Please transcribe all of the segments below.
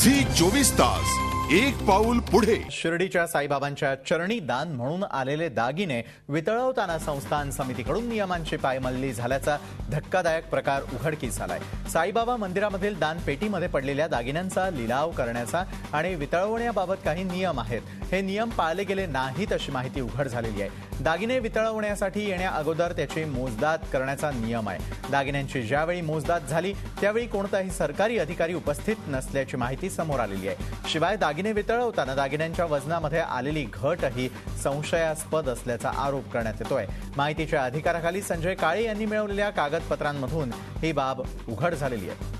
Zee 24 तास एक पाऊल पुढे। शिर्डीच्या साईबाबांच्या चरणी दान म्हणून आलेले दागिने वितळवताना संस्थान समितीकडून नियमांची पायमल्ली झाल्याचा धक्कादायक प्रकार उघडकीस आलाय। साईबाबा मंदिरामधील दान पेटीमध्ये पडलेल्या दागिन्यांचा लिलाव करण्याचा आणि वितळवण्याबाबत काही नियम आहेत। हे नियम पाळले गेले नाहीत अशी माहिती उघड झालेली आहे। दागिने वितळवण्यासाठी येण्या अगोदर त्याची मोजदाद करण्याचा नियम आहे। दागिन्यांची ज्यावेळी मोजदाद झाली त्यावेळी कोणताही सरकारी अधिकारी उपस्थित नसल्याची माहिती समोर आलेली आहे। शिवाय दागिने वितळवताना दागिन्यांच्या वजनामध्ये आलेली घटही संशयास्पद असल्याचा आरोप करण्यात येतोय। माहितीच्या अधिकाराखाली संजय काळे यांनी मिळवलेल्या कागदपत्रांमधून ही बाब उघड झालेली आहे।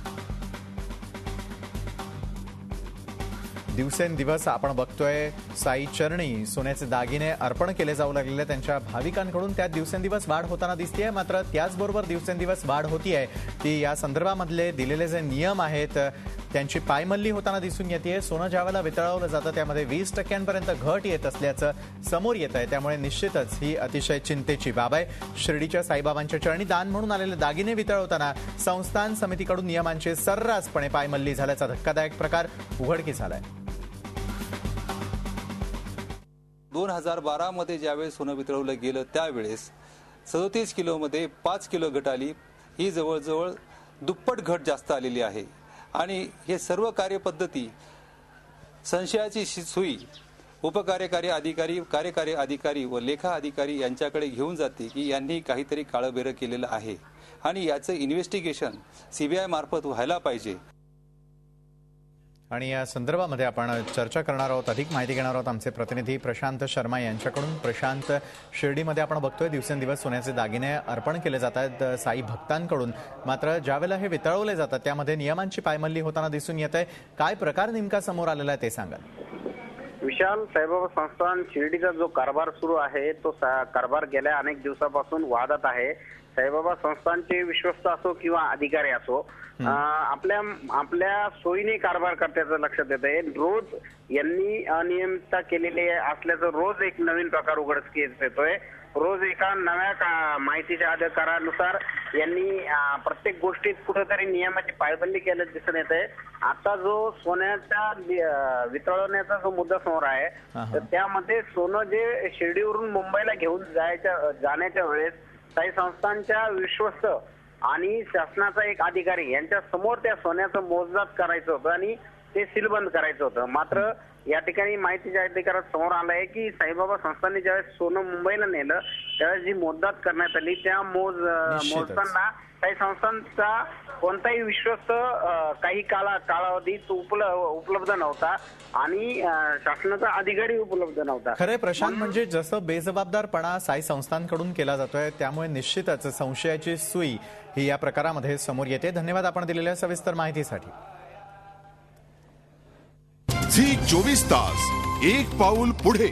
दिवसेंदिवस आपण बघतोय साई चरणी सोन्याचे दागिने अर्पण केले जाऊ लागलेले त्यांच्या भाविकांकडून त्यात दिवसेंदिवस वाढ होताना दिसतेय। मात्र त्याचबरोबर दिवसेंदिवस वाढ होतीये ती या संदर्भामधले दिलेले जे नियम आहेत त्यांची पायमल्ली होताना दिसून येते। सोनं ज्यावेळेला वितळवलं जातं त्यामध्ये 20% घट येत असल्याचं समोर येत आहे। त्यामुळे निश्चितच ही अतिशय चिंतेची बाब आहे। शिर्डीच्या साईबाबांच्या चरणी दान म्हणून आलेले दागिने वितळवताना संस्थान समितीकडून नियमांची सर्रासपणे पायमल्ली झाल्याचा धक्कादायक प्रकार उघडकीस आलाय। 2012 मध्ये ज्यावेळेस सोनं वितळवलं गेलं त्यावेळेस 37 किलोमध्ये 5 किलो घट आली। ही जवळजवळ दुप्पट घट जास्त आलेली आहे आणि हे सर्व कार्यपद्धती संशयाची सुई उपकार्यकारी अधिकारी, कार्यकारी अधिकारी व लेखा अधिकारी यांच्याकडे घेऊन जाते की यांनी काहीतरी काळबेरं केलेलं आहे आणि याचं इन्व्हेस्टिगेशन सीबीआय मार्फत व्हायला पाहिजे। आणि या संदर्भामध्ये आपण चर्चा करणार आहोत, अधिक माहिती घेणार आहोत आमचे प्रतिनिधी प्रशांत शर्मा यांच्याकडून। प्रशांत, शिर्डीमध्ये आपण बघतोय दिवसेंदिवस सोन्याचे दागिने अर्पण केले जात आहेत साई भक्तांकडून, मात्र ज्यावेळेला हे वितळवले जातात त्यामध्ये नियमांची पायमल्ली होताना दिसून येत आहे। काय प्रकार नेमका समोर आलेला आहे ते सांगा। विशाल, साईबाबा संस्थान शिर्डीचा जो कारभार सुरू आहे तो कारभार गेल्या अनेक दिवसापासून वादात आहे। साईबाबा संस्थानचे विश्वस्त असो किंवा अधिकारी असो आपल्या सोयीने कारभार करण्याचं लक्षात येत आहे। रोज यांनी अनियमितता केलेली असल्याचं रोज एक नवीन प्रकार उघडकीस येतोय। रोज एका नव्या माहितीच्या अधिकारानुसार यांनी प्रत्येक गोष्टीत कुठेतरी नियमाची पायबंदी केल्याचं दिसून येत आहे। आता जो सोन्याच्या वितळवण्याचा जो मुद्दा समोर आहे तर त्यामध्ये सोनं जे शिर्डीवरून मुंबईला घेऊन जाण्याच्या वेळेस साई संस्थानच्या विश्वस्त आणि शासनाचा एक अधिकारी यांच्या समोर त्या सोन्याचं मोजदाद करायचं होतं आणि ते सीलबंद करायचं होतं। मात्र या ठिकाणी माहितीच्या अधिकारात समोर आलं आहे की साईबाबा संस्थानने ज्यावेळेस सोनं मुंबईला नेलं त्यावेळेस जी मोजदाद करण्यात आली त्या मोजताना साई संस्थानचा कोणताही विश्वस्त काही कालावधीत उपलब्ध नव्हता आणि शासनाचा अधिकारी उपलब्ध नव्हता। खरे प्रशांत, म्हणजे जसं बेजबाबदारपणा साई संस्थांकडून केला जातोय त्यामुळे निश्चितच संशयाची सुई ही या प्रकारामध्ये समोर येते। धन्यवाद आपण दिलेल्या सविस्तर माहितीसाठी। झी 24 तास एक पाऊल पुढे।